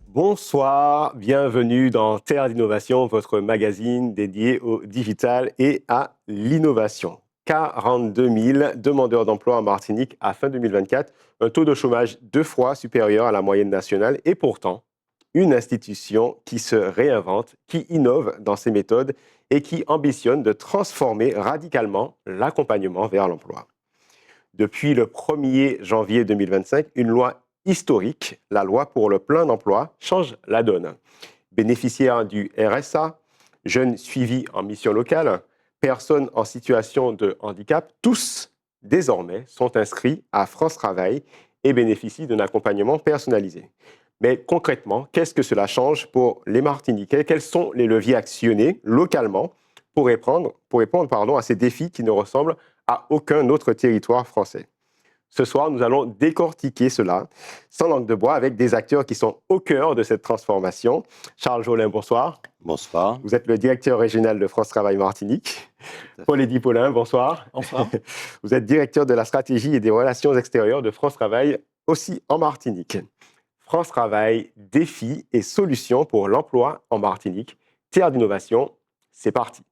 Bonsoir, bienvenue dans Terre d'innovation, votre magazine dédié au digital et à l'innovation. 42 000 demandeurs d'emploi en Martinique à fin 2024, un taux de chômage 2 fois supérieur à la moyenne nationale et pourtant une institution qui se réinvente, qui innove dans ses méthodes et qui ambitionne de transformer radicalement l'accompagnement vers l'emploi. Depuis le 1er janvier 2025, une loi historique, la loi pour le plein emploi, change la donne. Bénéficiaires du RSA, jeunes suivis en mission locale, personnes en situation de handicap, tous désormais sont inscrits à France Travail et bénéficient d'un accompagnement personnalisé. Mais concrètement, qu'est-ce que cela change pour les Martiniquais? Quels sont les leviers actionnés localement pour répondre à ces défis qui ne ressemblent à aucun autre territoire français? Ce soir, nous allons décortiquer cela sans langue de bois avec des acteurs qui sont au cœur de cette transformation. Charles Jolin, bonsoir. Bonsoir. Vous êtes le directeur régional de France Travail Martinique. Paul-Eddy Paulin, bonsoir. Bonsoir. Vous êtes directeur de la stratégie et des relations extérieures de France Travail, aussi en Martinique. France Travail, défis et solutions pour l'emploi en Martinique. Terre d'innovation, c'est parti.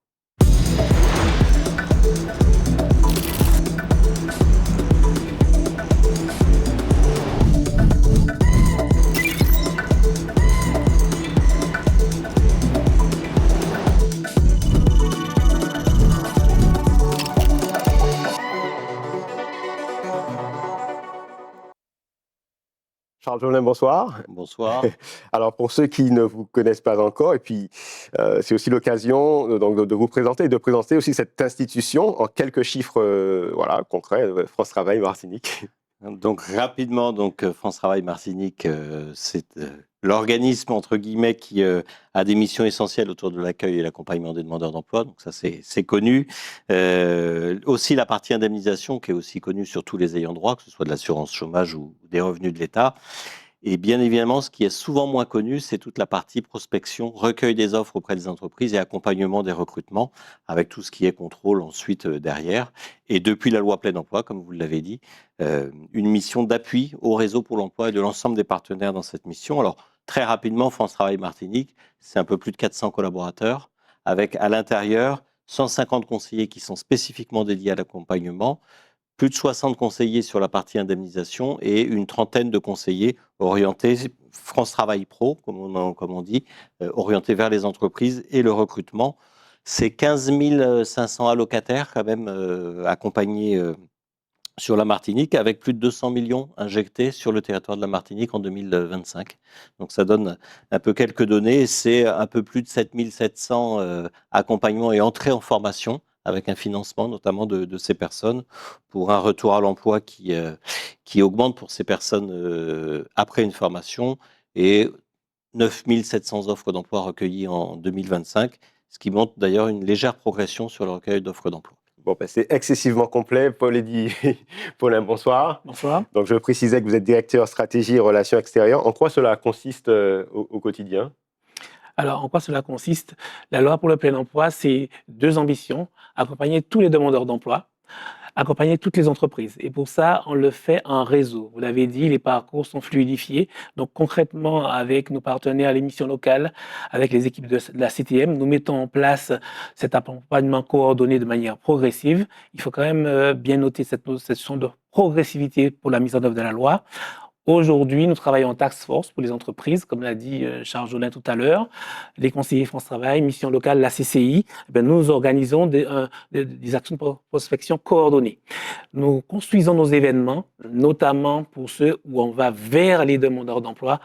Charles Jolin, bonsoir. Bonsoir. Alors, pour ceux qui ne vous connaissent pas encore, et puis c'est aussi l'occasion donc, de vous présenter et de présenter aussi cette institution en quelques chiffres concrets, France Travail Martinique. Donc, rapidement, France Travail Martinique, c'est l'organisme, entre guillemets, qui a des missions essentielles autour de l'accueil et l'accompagnement des demandeurs d'emploi. Donc, ça, c'est connu. Aussi, la partie indemnisation, qui est aussi connue sur tous les ayants droit, que ce soit de l'assurance chômage ou des revenus de l'État. Et bien évidemment, ce qui est souvent moins connu, c'est toute la partie prospection, recueil des offres auprès des entreprises et accompagnement des recrutements, avec tout ce qui est contrôle ensuite derrière. Et depuis la loi plein emploi, comme vous l'avez dit, une mission d'appui au réseau pour l'emploi et de l'ensemble des partenaires dans cette mission. Alors, très rapidement, France Travail Martinique, c'est un peu plus de 400 collaborateurs, avec à l'intérieur 150 conseillers qui sont spécifiquement dédiés à l'accompagnement, plus de 60 conseillers sur la partie indemnisation et une trentaine de conseillers orientés France Travail Pro, comme on dit, orientés vers les entreprises et le recrutement. C'est 15 500 allocataires quand même accompagnés sur la Martinique, avec plus de 200 millions injectés sur le territoire de la Martinique en 2025. Donc ça donne un peu quelques données. C'est un peu plus de 7 700 accompagnements et entrées en formation, avec un financement notamment de ces personnes pour un retour à l'emploi qui augmente pour ces personnes après une formation, et 9 700 offres d'emploi recueillies en 2025, ce qui montre d'ailleurs une légère progression sur le recueil d'offres d'emploi. Bon, c'est excessivement complet. Paul-Eddy Paulin, bonsoir. Bonsoir. Donc, je précisais que vous êtes directeur stratégie et relations extérieures. En quoi cela consiste au quotidien ? Alors, en quoi cela consiste? La loi pour le plein emploi, c'est 2 ambitions: accompagner tous les demandeurs d'emploi, accompagner toutes les entreprises. Et pour ça, on le fait en réseau. Vous l'avez dit, les parcours sont fluidifiés. Donc, concrètement, avec nos partenaires, les missions locales, avec les équipes de la CTM, nous mettons en place cet accompagnement coordonné de manière progressive. Il faut quand même bien noter cette notion de progressivité pour la mise en œuvre de la loi. Aujourd'hui, nous travaillons en task force pour les entreprises, comme l'a dit Charles Jolin tout à l'heure, les conseillers France Travail, mission locale, la CCI. Nous organisons des actions de prospection coordonnées. Nous construisons nos événements, notamment pour ceux où on va vers les demandeurs d'emploi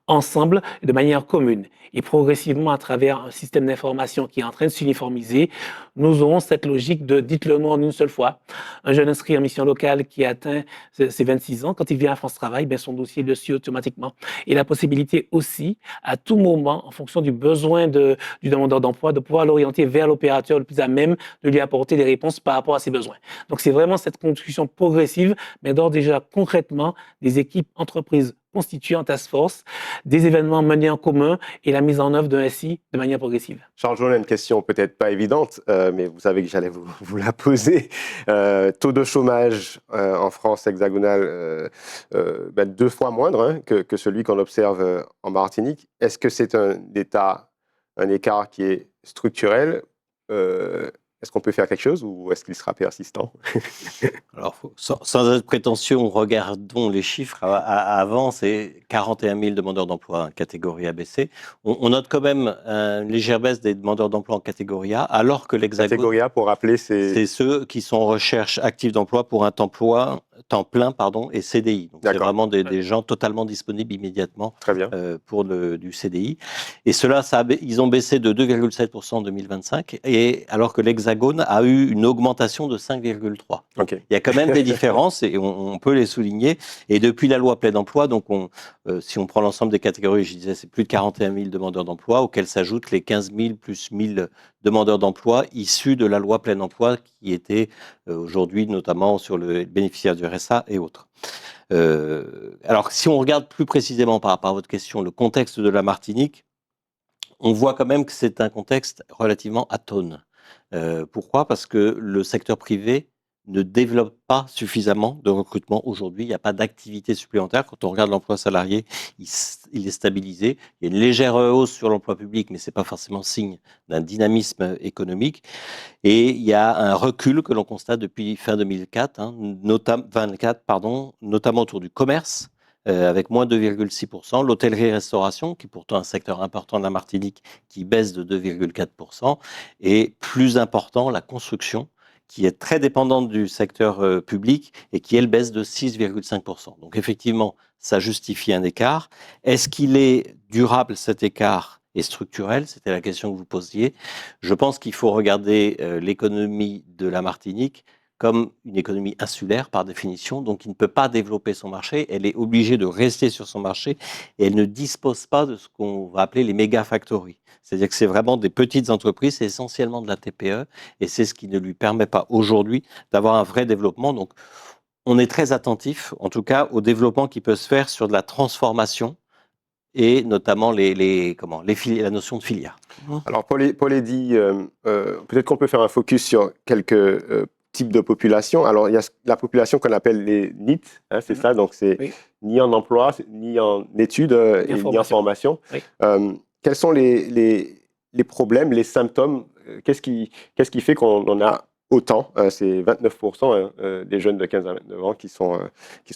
ensemble, de manière commune. Et progressivement, à travers un système d'information qui est en train de s'uniformiser, nous aurons cette logique de dites-le nous en une seule fois. Un jeune inscrit en mission locale qui atteint ses 26 ans, quand il vient à France Travail, son dossier le suit automatiquement. Et la possibilité aussi, à tout moment, en fonction du besoin du demandeur d'emploi, de pouvoir l'orienter vers l'opérateur le plus à même de lui apporter des réponses par rapport à ses besoins. Donc c'est vraiment cette construction progressive, mais d'ores déjà concrètement des équipes entreprises constituer en task force des événements menés en commun et la mise en œuvre d'un SI de manière progressive. Charles Jaune a une question peut-être pas évidente, mais vous savez que j'allais vous la poser. Taux de chômage en France hexagonale 2 fois moindre hein, que celui qu'on observe en Martinique. Est-ce que c'est un écart qui est structurel Est-ce qu'on peut faire quelque chose ou est-ce qu'il sera persistant? Alors, sans être prétentieux, regardons les chiffres. Avant, c'est 41 000 demandeurs d'emploi en catégorie ABC. On note quand même une légère baisse des demandeurs d'emploi en catégorie A, alors que l'Hexagone... Catégorie A, pour rappeler, c'est ceux qui sont en recherche active d'emploi pour un temps plein et CDI. Donc, c'est vraiment des gens totalement disponibles immédiatement. Très bien. Pour du CDI. Et cela, ils ont baissé de 2,7% en 2025, alors que l'Hexagone a eu une augmentation de 5,3%. Okay. Il y a quand même des différences et on peut les souligner. Et depuis la loi plein emploi, donc si on prend l'ensemble des catégories, je disais, c'est plus de 41 000 demandeurs d'emploi, auxquels s'ajoutent les 15 000 plus 1 000 demandeurs d'emploi issus de la loi plein emploi qui étaient aujourd'hui notamment sur le bénéficiaire du RSA et autres. Alors, si on regarde plus précisément par rapport à votre question, le contexte de la Martinique, on voit quand même que c'est un contexte relativement atone. Pourquoi ? Parce que le secteur privé ne développe pas suffisamment de recrutement aujourd'hui. Il n'y a pas d'activité supplémentaire. Quand on regarde l'emploi salarié, il est stabilisé. Il y a une légère hausse sur l'emploi public, mais ce n'est pas forcément signe d'un dynamisme économique. Et il y a un recul que l'on constate depuis fin 2024, notamment autour du commerce, avec moins 2,6%. L'hôtellerie-restauration, qui est pourtant un secteur important de la Martinique, qui baisse de 2,4%. Et plus important, la construction, qui est très dépendante du secteur public et qui, elle, baisse de 6,5%. Donc, effectivement, ça justifie un écart. Est-ce qu'il est durable, cet écart, et structurel? C'était la question que vous posiez. Je pense qu'il faut regarder l'économie de la Martinique comme une économie insulaire par définition, donc il ne peut pas développer son marché, elle est obligée de rester sur son marché et elle ne dispose pas de ce qu'on va appeler les méga factories. C'est-à-dire que c'est vraiment des petites entreprises, c'est essentiellement de la TPE et c'est ce qui ne lui permet pas aujourd'hui d'avoir un vrai développement. Donc on est très attentif, en tout cas, au développement qui peut se faire sur de la transformation et notamment la notion de filière. Alors Paul dit, peut-être qu'on peut faire un focus sur quelques types de populations. Alors il y a la population qu'on appelle les NEET, hein, c'est ça, donc c'est ni en emploi, ni en études, ni en formation. Oui. Quels sont les problèmes, les symptômes? Qu'est-ce qui fait qu'on en a autant? C'est 29% des jeunes de 15 à 29 ans qui sont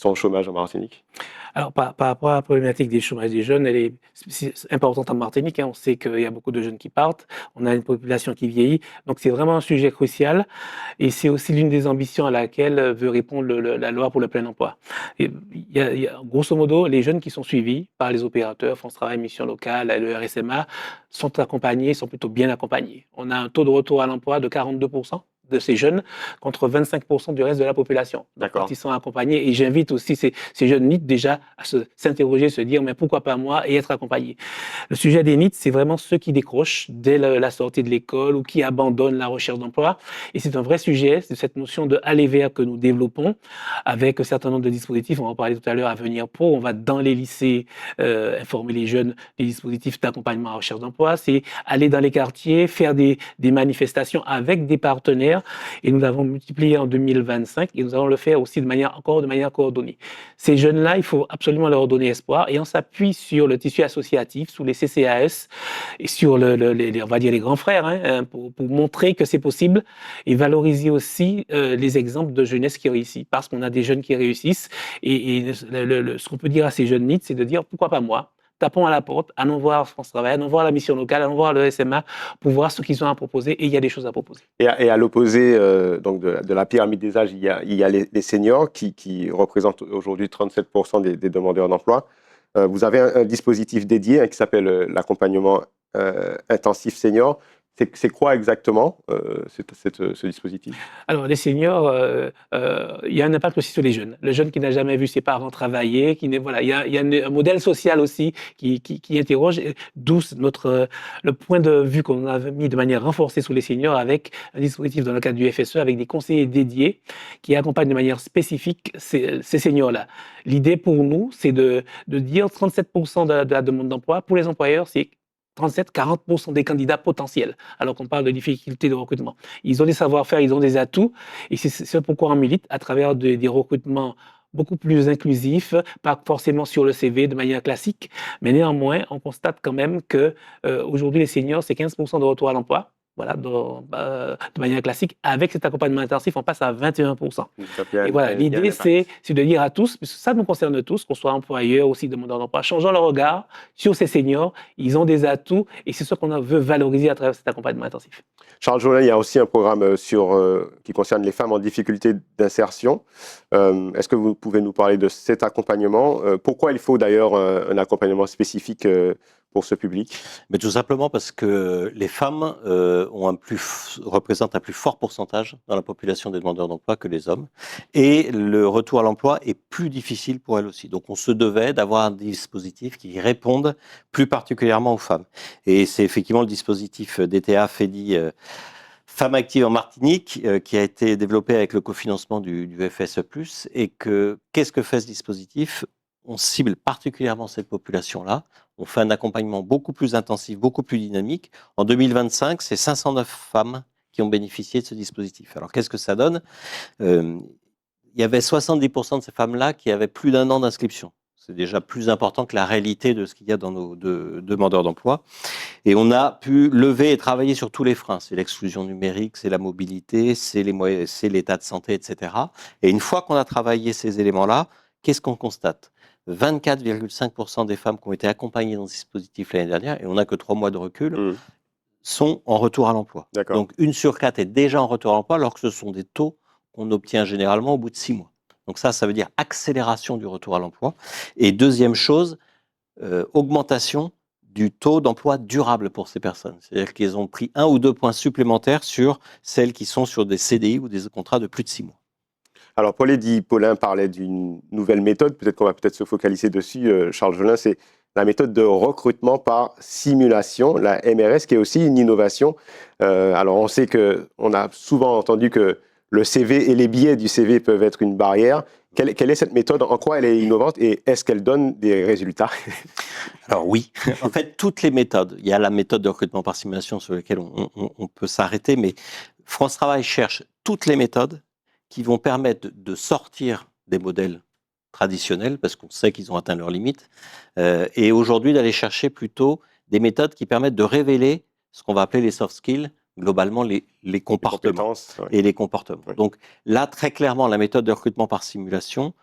au chômage en Martinique. Alors, par rapport à la problématique des chômages des jeunes, elle est importante en Martinique. Hein. On sait qu'il y a beaucoup de jeunes qui partent. On a une population qui vieillit. Donc, c'est vraiment un sujet crucial. Et c'est aussi l'une des ambitions à laquelle veut répondre la loi pour le plein emploi. Et il y a, grosso modo, les jeunes qui sont suivis par les opérateurs, France Travail, Mission Locale, le RSMA, sont accompagnés, sont plutôt bien accompagnés. On a un taux de retour à l'emploi de 42% de ces jeunes contre 25% du reste de la population. Quand ils sont accompagnés, et j'invite aussi ces jeunes NEET déjà à s'interroger, se dire mais pourquoi pas moi, et être accompagnés. Le sujet des NEET, c'est vraiment ceux qui décrochent dès la sortie de l'école ou qui abandonnent la recherche d'emploi. Et c'est un vrai sujet, c'est cette notion de aller vers que nous développons avec un certain nombre de dispositifs. On va en parler tout à l'heure à Venir Pro. On va dans les lycées informer les jeunes des dispositifs d'accompagnement à la recherche d'emploi. C'est aller dans les quartiers, faire des manifestations avec des partenaires. Et nous l'avons multiplié en 2025 et nous allons le faire aussi de manière coordonnée. Ces jeunes-là, il faut absolument leur donner espoir et on s'appuie sur le tissu associatif, sous les CCAS et sur on va dire les grands frères, hein, pour montrer que c'est possible et valoriser aussi les exemples de jeunesse qui réussit parce qu'on a des jeunes qui réussissent et ce qu'on peut dire à ces jeunes NEET, c'est de dire pourquoi pas moi? Tapons à la porte, allons voir France Travail, allons voir la mission locale, allons voir le SMA pour voir ce qu'ils ont à proposer et il y a des choses à proposer. Et à l'opposé donc de la pyramide des âges, il y a les seniors qui représentent aujourd'hui 37% des demandeurs d'emploi. Vous avez un dispositif dédié qui s'appelle l'accompagnement intensif senior. C'est quoi exactement ce dispositif? Alors, les seniors, il y a un impact aussi sur les jeunes. Le jeune qui n'a jamais vu ses parents travailler, voilà, il y a un modèle social aussi qui interroge, d'où le point de vue qu'on a mis de manière renforcée sur les seniors avec un dispositif dans le cadre du FSE avec des conseillers dédiés qui accompagnent de manière spécifique ces seniors-là. L'idée pour nous, c'est de dire 37% de la demande d'emploi. Pour les employeurs, c'est 37-40% des candidats potentiels, alors qu'on parle de difficultés de recrutement. Ils ont des savoir-faire, ils ont des atouts, et c'est pourquoi on milite à travers des recrutements beaucoup plus inclusifs, pas forcément sur le CV de manière classique, mais néanmoins, on constate quand même que aujourd'hui les seniors, c'est 15% de retour à l'emploi. Voilà, de manière classique, avec cet accompagnement intensif, on passe à 21%. Et voilà, l'idée, c'est de dire à tous, puisque ça nous concerne tous, qu'on soit employeur, aussi demandeur d'emploi, changeons le regard sur ces seniors, ils ont des atouts, et c'est ce qu'on veut valoriser à travers cet accompagnement intensif. Charles Jolin, il y a aussi un programme qui concerne les femmes en difficulté d'insertion. Est-ce que vous pouvez nous parler de cet accompagnement? Pourquoi il faut d'ailleurs un accompagnement spécifique pour ce public? Mais tout simplement parce que les femmes représentent un plus fort pourcentage dans la population des demandeurs d'emploi que les hommes. Et le retour à l'emploi est plus difficile pour elles aussi. Donc on se devait d'avoir un dispositif qui réponde plus particulièrement aux femmes. Et c'est effectivement le dispositif DTA FEDI Femmes actives en Martinique qui a été développé avec le cofinancement du FSE+. Et qu'est-ce que fait ce dispositif? On cible particulièrement cette population-là. On fait un accompagnement beaucoup plus intensif, beaucoup plus dynamique. En 2025, c'est 509 femmes qui ont bénéficié de ce dispositif. Alors, qu'est-ce que ça donne? Il y avait 70% de ces femmes-là qui avaient plus d'1 an d'inscription. C'est déjà plus important que la réalité de ce qu'il y a dans nos demandeurs d'emploi. Et on a pu lever et travailler sur tous les freins. C'est l'exclusion numérique, c'est la mobilité, c'est l'état de santé, etc. Et une fois qu'on a travaillé ces éléments-là, qu'est-ce qu'on constate? 24,5% des femmes qui ont été accompagnées dans ce dispositif l'année dernière, et on n'a que 3 mois de recul, sont en retour à l'emploi. Donc 1 sur 4 est déjà en retour à l'emploi, alors que ce sont des taux qu'on obtient généralement au bout de 6 mois. Donc ça veut dire accélération du retour à l'emploi. Et deuxième chose, augmentation du taux d'emploi durable pour ces personnes. C'est-à-dire qu'ils ont pris 1 ou 2 points supplémentaires sur celles qui sont sur des CDI ou des contrats de plus de 6 mois. Alors, Paul-Eddy Paulin parlait d'une nouvelle méthode, peut-être qu'on va se focaliser dessus, Charles Jolin, c'est la méthode de recrutement par simulation, la MRS, qui est aussi une innovation. Alors, on sait qu'on a souvent entendu que le CV et les biais du CV peuvent être une barrière. Quelle est cette méthode? En quoi elle est innovante et est-ce qu'elle donne des résultats? Alors oui, en fait, toutes les méthodes. Il y a la méthode de recrutement par simulation sur laquelle on peut s'arrêter, mais France Travail cherche toutes les méthodes qui vont permettre de sortir des modèles traditionnels, parce qu'on sait qu'ils ont atteint leurs limites, et aujourd'hui d'aller chercher plutôt des méthodes qui permettent de révéler ce qu'on va appeler les soft skills, globalement les comportements et les comportements. Oui. Donc là, très clairement, la méthode de recrutement par simulation,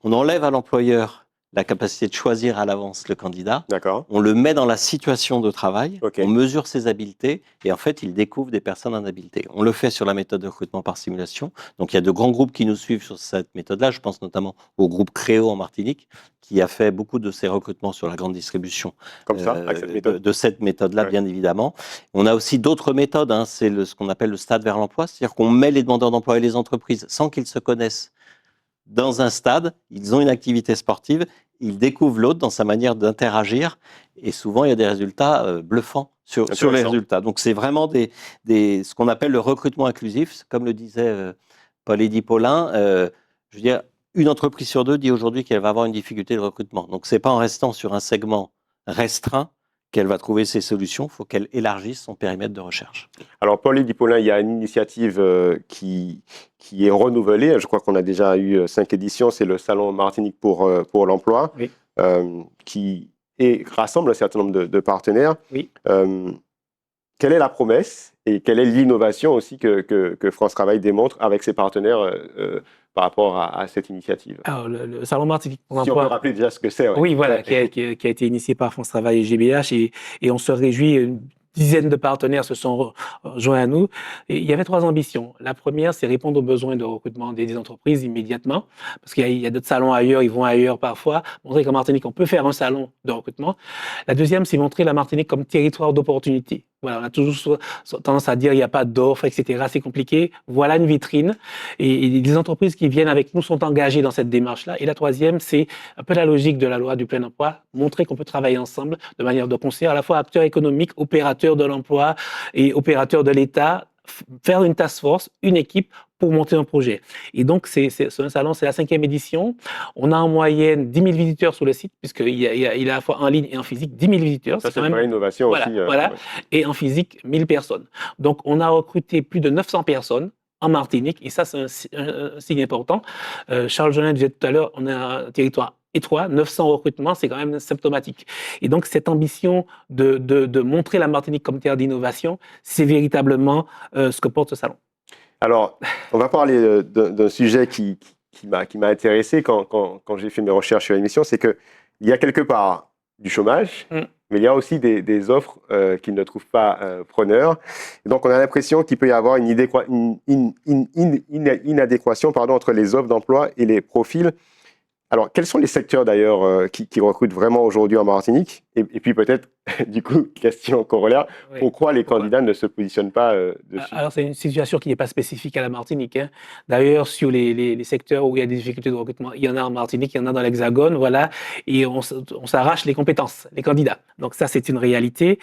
on enlève à l'employeur la capacité de choisir à l'avance le candidat. On le met dans la situation de travail, on mesure ses habiletés et en fait, il découvre des personnes en habileté. On le fait sur la méthode de recrutement par simulation. Donc, il y a de grands groupes qui nous suivent sur cette méthode-là. Je pense notamment au groupe Créo en Martinique, qui a fait beaucoup de ses recrutements sur la grande distribution. Comme ça, avec cette méthode. De cette méthode-là, bien évidemment. On a aussi d'autres méthodes, hein, c'est ce qu'on appelle le stade vers l'emploi, c'est-à-dire qu'on met les demandeurs d'emploi et les entreprises sans qu'ils se connaissent dans un stade, ils ont une activité sportive, ils découvrent l'autre dans sa manière d'interagir et souvent il y a des résultats bluffants sur les résultats. Donc c'est vraiment ce qu'on appelle le recrutement inclusif, comme le disait Paul-Eddy Paulin. Je veux dire, une entreprise sur 2 dit aujourd'hui qu'elle va avoir une difficulté de recrutement. Donc c'est pas en restant sur un segment restreint qu'elle va trouver ses solutions, il faut qu'elle élargisse son périmètre de recherche. Alors, Paul-Eddy Paulin, il y a une initiative qui est renouvelée. Je crois qu'on a déjà eu 5 éditions. C'est le Salon Martinique pour l'emploi, oui. Qui rassemble un certain nombre de partenaires. Oui. Quelle est la promesse et quelle est l'innovation aussi que France Travail démontre avec ses partenaires par rapport à cette initiative? Alors, le Salon Martinique pour l'emploi... Si on peut rappeler déjà ce que c'est. Oui, voilà, qui a été initié par France Travail et GBH et on se réjouit, une dizaine de partenaires se sont rejoints à nous. Et il y avait 3 ambitions. La première, c'est répondre aux besoins de recrutement des entreprises immédiatement, parce qu'il y a d'autres salons ailleurs, ils vont ailleurs parfois, montrer qu'en Martinique, on peut faire un salon de recrutement. La deuxième, c'est montrer la Martinique comme territoire d'opportunité. Voilà, on a toujours tendance à dire il n'y a pas d'offres, etc. C'est compliqué. Voilà une vitrine. Et les entreprises qui viennent avec nous sont engagées dans cette démarche-là. Et la troisième, c'est un peu la logique de la loi du plein emploi, montrer qu'on peut travailler ensemble de manière de concert, à la fois acteurs économiques, opérateurs de l'emploi et opérateurs de l'État, faire une task force, une équipe pour monter un projet. Et donc, c'est un salon, c'est la 5e édition. On a en moyenne 10 000 visiteurs sur le site, puisqu'il est à la fois en ligne et en physique, 10 000 visiteurs. Ça, c'est une vraie innovation voilà, aussi. Voilà. Ouais. Et en physique, 1000 personnes. Donc, on a recruté plus de 900 personnes en Martinique, et ça, c'est un signe important. Charles Jolin disait tout à l'heure, on a un territoire étroit, 900 recrutements, c'est quand même symptomatique. Et donc, cette ambition de montrer la Martinique comme terre d'innovation, c'est véritablement ce que porte ce salon. Alors, on va parler d'un sujet qui m'a intéressé quand j'ai fait mes recherches sur l'émission, c'est qu'il y a quelque part du chômage, mais il y a aussi des offres qui ne trouvent pas preneurs. Et donc, on a l'impression qu'il peut y avoir une inadéquation entre les offres d'emploi et les profils. Alors, quels sont les secteurs d'ailleurs qui recrutent vraiment aujourd'hui en Martinique? Et puis peut-être, du coup, question corollaire, pourquoi les candidats ne se positionnent pas dessus? Alors, c'est une situation qui n'est pas spécifique à la Martinique. Hein. D'ailleurs, sur les secteurs où il y a des difficultés de recrutement, il y en a en Martinique, il y en a dans l'Hexagone, voilà, et on s'arrache les compétences, les candidats. Donc ça, c'est une réalité.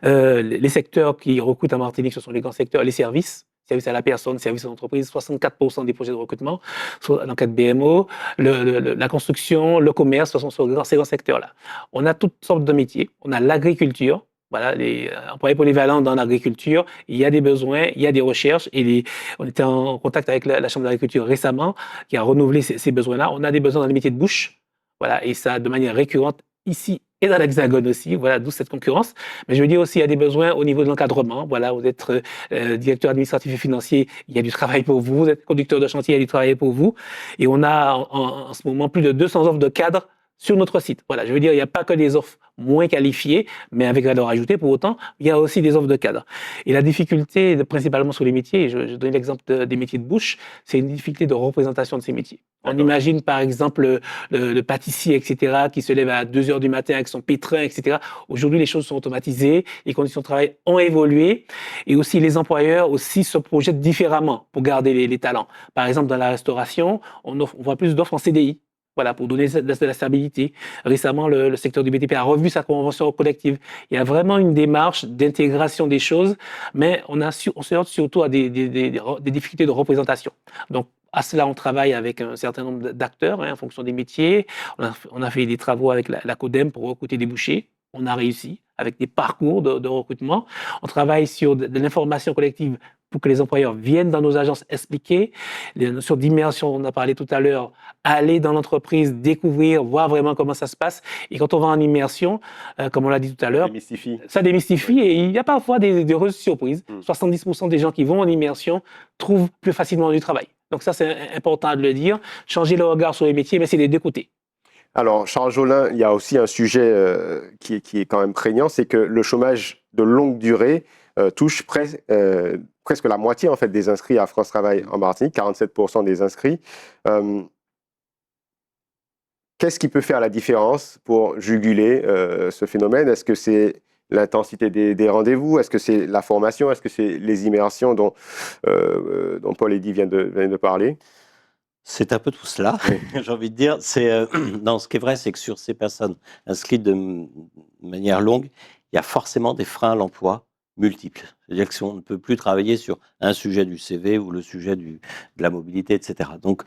Les secteurs qui recrutent en Martinique, ce sont les grands secteurs, les services à la personne, services à l'entreprise, 64% des projets de recrutement dans le cadre BMO, la construction, le commerce, ce sont ces grands secteurs-là. On a toutes sortes de métiers. On a l'agriculture. Voilà, les employés polyvalents dans l'agriculture, il y a des besoins, il y a des recherches. Et on était en contact avec la Chambre d'agriculture récemment, qui a renouvelé ces besoins-là. On a des besoins dans les métiers de bouche, voilà, et ça de manière récurrente ici et dans l'Hexagone aussi, voilà, d'où cette concurrence. Mais je veux dire aussi, il y a des besoins au niveau de l'encadrement. Voilà, vous êtes directeur administratif et financier, il y a du travail pour vous. Vous êtes conducteur de chantier, il y a du travail pour vous. Et on a en ce moment plus de 200 offres de cadres sur notre site. Voilà, je veux dire, il n'y a pas que des offres moins qualifiées, mais avec valeur ajoutée. Pour autant, il y a aussi des offres de cadres. Et la difficulté, principalement sur les métiers, je donne l'exemple des métiers de bouche, c'est une difficulté de représentation de ces métiers. On imagine par exemple le pâtissier, etc., qui se lève à 2 heures du matin avec son pétrin, etc. Aujourd'hui, les choses sont automatisées, les conditions de travail ont évolué, et aussi les employeurs aussi se projettent différemment pour garder les talents. Par exemple, dans la restauration, on voit plus d'offres en CDI. Voilà, pour donner de la stabilité. Récemment, le secteur du BTP a revu sa convention collective. Il y a vraiment une démarche d'intégration des choses, mais on se heurte surtout à des difficultés de représentation. Donc, à cela, on travaille avec un certain nombre d'acteurs en fonction des métiers. On a fait des travaux avec la CODEM pour recruter des bouchers. On a réussi avec des parcours de recrutement. On travaille sur de l'information collective pour que les employeurs viennent dans nos agences expliquer. Les notions d'immersion, on a parlé tout à l'heure, aller dans l'entreprise, découvrir, voir vraiment comment ça se passe. Et quand on va en immersion, comme on l'a dit tout à l'heure, ça démystifie et il y a parfois des heureuses surprises. 70% des gens qui vont en immersion trouvent plus facilement du travail. Donc ça, c'est important de le dire. Changer le regard sur les métiers, mais c'est des deux côtés. Alors, Charles Jolin, il y a aussi un sujet qui est quand même prégnant, c'est que le chômage de longue durée touche presque la moitié en fait, des inscrits à France Travail en Martinique, 47% des inscrits. Qu'est-ce qui peut faire la différence pour juguler ce phénomène? Est-ce que c'est l'intensité des rendez-vous? Est-ce que c'est la formation? Est-ce que c'est les immersions dont Paul Eddy vient de parler? C'est un peu tout cela, j'ai envie de dire. Non, ce qui est vrai, c'est que sur ces personnes inscrites de manière longue, il y a forcément des freins à l'emploi multiples. C'est-à-dire que si on ne peut plus travailler sur un sujet du CV ou le sujet de la mobilité, etc. Donc,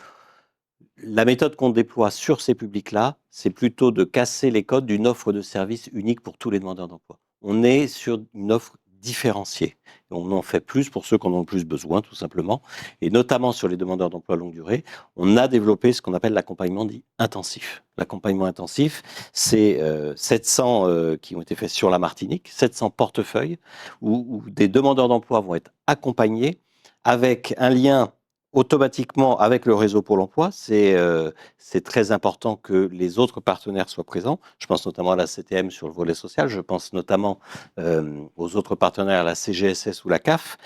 la méthode qu'on déploie sur ces publics-là, c'est plutôt de casser les codes d'une offre de service unique pour tous les demandeurs d'emploi. On est sur une offre différenciée. On en fait plus pour ceux qui en ont le plus besoin, tout simplement. Et notamment sur les demandeurs d'emploi longue durée, on a développé ce qu'on appelle l'accompagnement dit intensif. L'accompagnement intensif, c'est 700 qui ont été faits sur la Martinique, 700 portefeuilles où des demandeurs d'emploi vont être accompagnés avec un lien automatiquement avec le réseau Pôle emploi. C'est très important que les autres partenaires soient présents. Je pense notamment à la CTM sur le volet social, je pense notamment aux autres partenaires, la CGSS ou la CAF,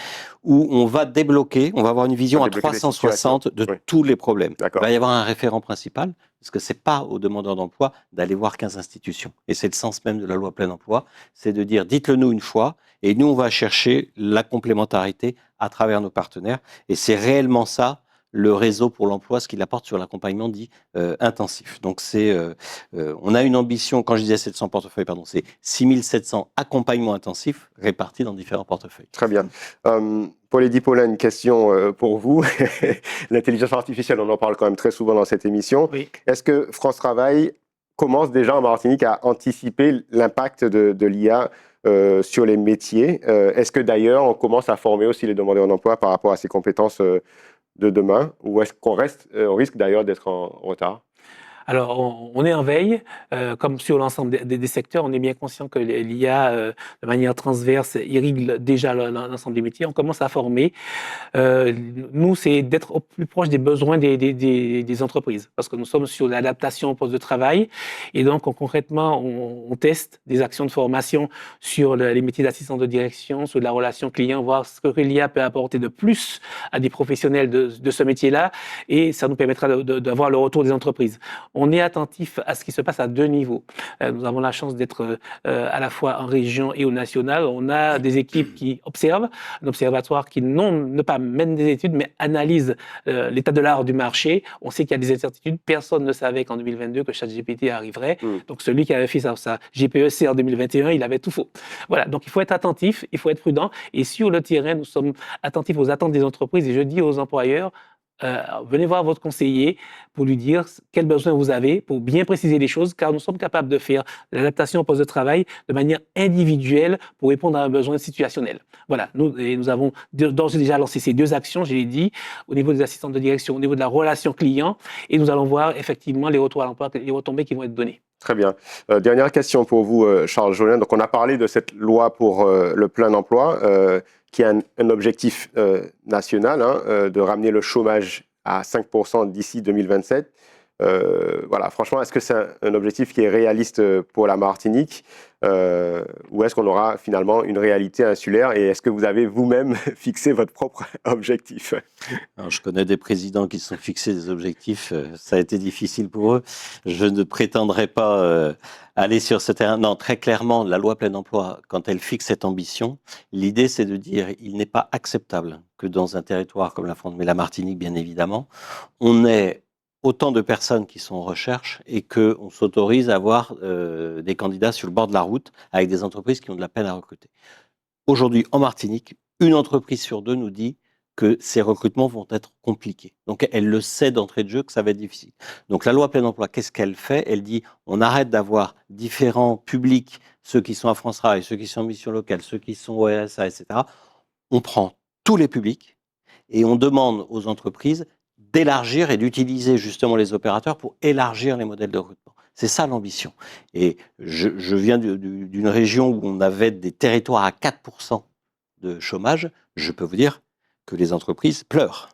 où on va débloquer, on va avoir une vision à 360 de tous les problèmes. Il va y avoir un référent principal, parce que ce n'est pas aux demandeurs d'emploi d'aller voir 15 institutions. Et c'est le sens même de la loi plein emploi, c'est de dire, dites-le nous une fois, Et nous, on va chercher la complémentarité à travers nos partenaires. Et c'est réellement ça, le réseau pour l'emploi, ce qu'il apporte sur l'accompagnement dit intensif. Donc, on a une ambition, quand je disais 700 portefeuilles, pardon, c'est 6700 accompagnements intensifs répartis dans différents portefeuilles. Très bien. Paul-Eddy Paulin, une question pour vous. L'intelligence artificielle, on en parle quand même très souvent dans cette émission. Oui. Est-ce que France Travail commence déjà en Martinique à anticiper l'impact de l'IA sur les métiers? Est-ce que d'ailleurs, on commence à former aussi les demandeurs d'emploi par rapport à ces compétences de demain? Ou est-ce qu'on risque d'ailleurs d'être en retard? Alors, on est en veille, comme sur l'ensemble des secteurs. On est bien conscient que l'IA, de manière transverse, irrigue déjà l'ensemble des métiers. On commence à former. Nous, c'est d'être au plus proche des besoins des entreprises, parce que nous sommes sur l'adaptation au poste de travail. Et donc, concrètement, on teste des actions de formation sur les métiers d'assistant de direction, sur la relation client, voir ce que l'IA peut apporter de plus à des professionnels de ce métier-là. Et ça nous permettra d'avoir le retour des entreprises. On est attentif à ce qui se passe à deux niveaux. Nous avons la chance d'être à la fois en région et au national. On a des équipes qui observent, un observatoire qui ne pas mène des études, mais analyse l'état de l'art du marché. On sait qu'il y a des incertitudes. Personne ne savait qu'en 2022 que ChatGPT arriverait. Donc celui qui avait fait sa GPEC en 2021, il avait tout faux. Voilà, donc il faut être attentif, il faut être prudent. Et sur le terrain, nous sommes attentifs aux attentes des entreprises. Et je dis aux employeurs, venez voir votre conseiller pour lui dire quels besoins vous avez, pour bien préciser les choses, car nous sommes capables de faire l'adaptation au poste de travail de manière individuelle pour répondre à un besoin situationnel. Voilà, nous avons d'ores et déjà lancé ces deux actions, je l'ai dit, au niveau des assistants de direction, au niveau de la relation client, et nous allons voir effectivement les retours à l'emploi, les retombées qui vont être données. Très bien. Dernière question pour vous, Charles Jolin. Donc, on a parlé de cette loi pour le plein emploi qui a un objectif national de ramener le chômage à 5% d'ici 2027. Voilà, franchement, est-ce que c'est un objectif qui est réaliste pour la Martinique ou est-ce qu'on aura finalement une réalité insulaire? Et est-ce que vous avez vous-même fixé votre propre objectif? Alors, je connais des présidents qui se sont fixés des objectifs, ça a été difficile pour eux. Je ne prétendrai pas aller sur ce terrain. Non, très clairement, la loi plein emploi, quand elle fixe cette ambition, l'idée c'est de dire il n'est pas acceptable que dans un territoire comme la France, mais la Martinique bien évidemment, on ait autant de personnes qui sont en recherche et qu'on s'autorise à avoir des candidats sur le bord de la route avec des entreprises qui ont de la peine à recruter. Aujourd'hui, en Martinique, une entreprise sur deux nous dit que ces recrutements vont être compliqués. Donc, elle le sait d'entrée de jeu que ça va être difficile. Donc, la loi plein emploi, qu'est-ce qu'elle fait? Elle dit, on arrête d'avoir différents publics, ceux qui sont à France Travail, ceux qui sont en mission locale, ceux qui sont au RSA, etc. On prend tous les publics et on demande aux entreprises d'élargir et d'utiliser justement les opérateurs pour élargir les modèles de recrutement. C'est ça l'ambition. Et je viens d'une région où on avait des territoires à 4% de chômage. Je peux vous dire que les entreprises pleurent.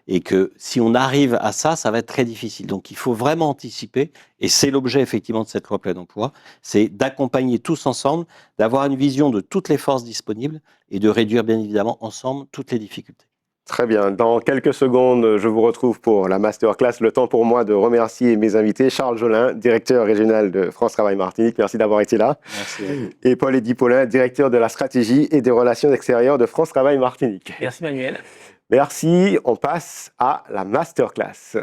Et que si on arrive à ça, ça va être très difficile. Donc il faut vraiment anticiper, et c'est l'objet effectivement de cette loi plein emploi, c'est d'accompagner tous ensemble, d'avoir une vision de toutes les forces disponibles et de réduire bien évidemment ensemble toutes les difficultés. Très bien. Dans quelques secondes, je vous retrouve pour la masterclass. Le temps pour moi de remercier mes invités. Charles Jolin, directeur régional de France Travail Martinique. Merci d'avoir été là. Merci. Et Paul-Eddy Paulin, directeur de la stratégie et des relations extérieures de France Travail Martinique. Merci Manuel. Merci. On passe à la masterclass.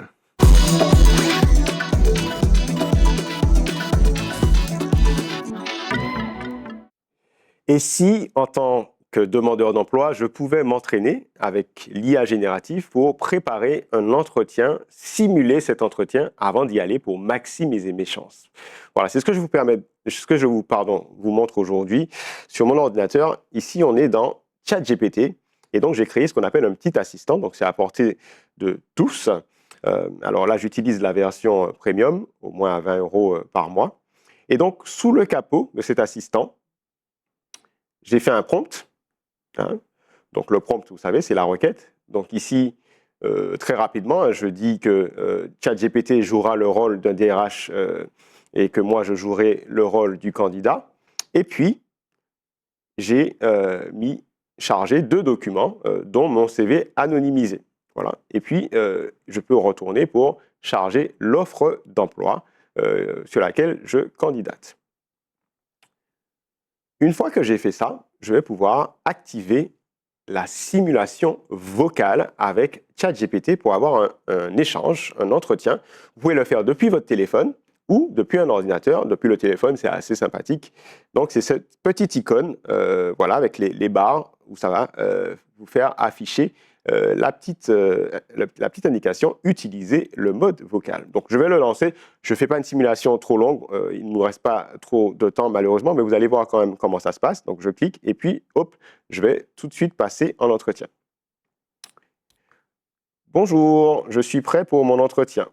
Et si, en tant que demandeur d'emploi, je pouvais m'entraîner avec l'IA générative pour préparer un entretien, simuler cet entretien avant d'y aller pour maximiser mes chances. Voilà, c'est ce que je vous montre aujourd'hui sur mon ordinateur. Ici, on est dans ChatGPT et donc j'ai créé ce qu'on appelle un petit assistant. Donc c'est à portée de tous. Alors là, j'utilise la version premium, au moins à 20 € par mois. Et donc, sous le capot de cet assistant, j'ai fait un prompt. Donc le prompt, vous savez, c'est la requête. Donc ici, très rapidement, je dis que ChatGPT jouera le rôle d'un DRH et que moi, je jouerai le rôle du candidat. Et puis, j'ai chargé 2 documents, dont mon CV anonymisé. Voilà. Et puis, je peux retourner pour charger l'offre d'emploi sur laquelle je candidate. Une fois que j'ai fait ça, je vais pouvoir activer la simulation vocale avec ChatGPT pour avoir un échange, un entretien. Vous pouvez le faire depuis votre téléphone ou depuis un ordinateur. Depuis le téléphone, c'est assez sympathique. Donc, c'est cette petite icône, voilà, avec les barres où ça va vous faire afficher la petite indication « Utiliser le mode vocal ». Donc, je vais le lancer. Je ne fais pas une simulation trop longue. Il ne nous reste pas trop de temps, malheureusement, mais vous allez voir quand même comment ça se passe. Donc, je clique et puis, hop, je vais tout de suite passer en entretien. Bonjour, je suis prêt pour mon entretien.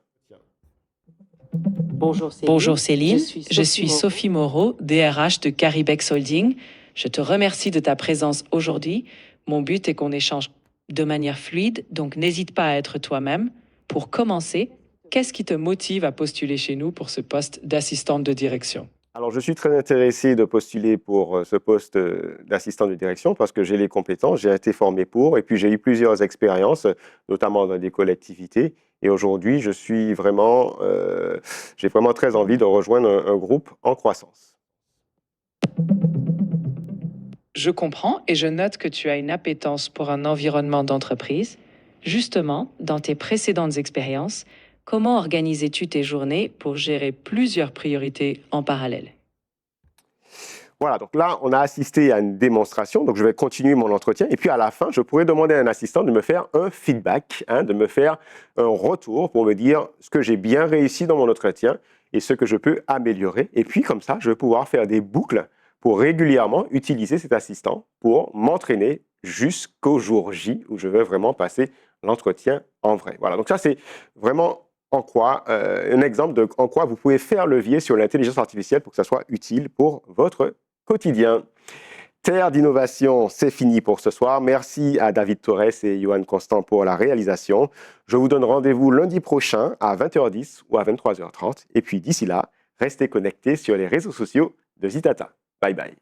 Bonjour Céline, je suis Sophie Moreau, DRH de Caribex Holding. Je te remercie de ta présence aujourd'hui. Mon but est qu'on échange de manière fluide, donc n'hésite pas à être toi-même. Pour commencer, qu'est-ce qui te motive à postuler chez nous pour ce poste d'assistante de direction ? Alors, je suis très intéressé de postuler pour ce poste d'assistant de direction parce que j'ai les compétences, j'ai été formé pour, et puis j'ai eu plusieurs expériences, notamment dans des collectivités. Et aujourd'hui, j'ai vraiment très envie de rejoindre un groupe en croissance. Je comprends et je note que tu as une appétence pour un environnement d'entreprise. Justement, dans tes précédentes expériences, comment organisais-tu tes journées pour gérer plusieurs priorités en parallèle ? Voilà, donc là, on a assisté à une démonstration, donc je vais continuer mon entretien. Et puis à la fin, je pourrais demander à un assistant de me faire un feedback, de me faire un retour pour me dire ce que j'ai bien réussi dans mon entretien et ce que je peux améliorer. Et puis comme ça, je vais pouvoir faire des boucles pour régulièrement utiliser cet assistant pour m'entraîner jusqu'au jour J où je vais vraiment passer l'entretien en vrai. Voilà, donc ça, c'est vraiment un exemple de en quoi vous pouvez faire levier sur l'intelligence artificielle pour que ça soit utile pour votre quotidien. Terre d'innovation, c'est fini pour ce soir. Merci à David Torres et Johan Constant pour la réalisation. Je vous donne rendez-vous lundi prochain à 20h10 ou à 23h30. Et puis d'ici là, restez connectés sur les réseaux sociaux de Zitata. Bye bye.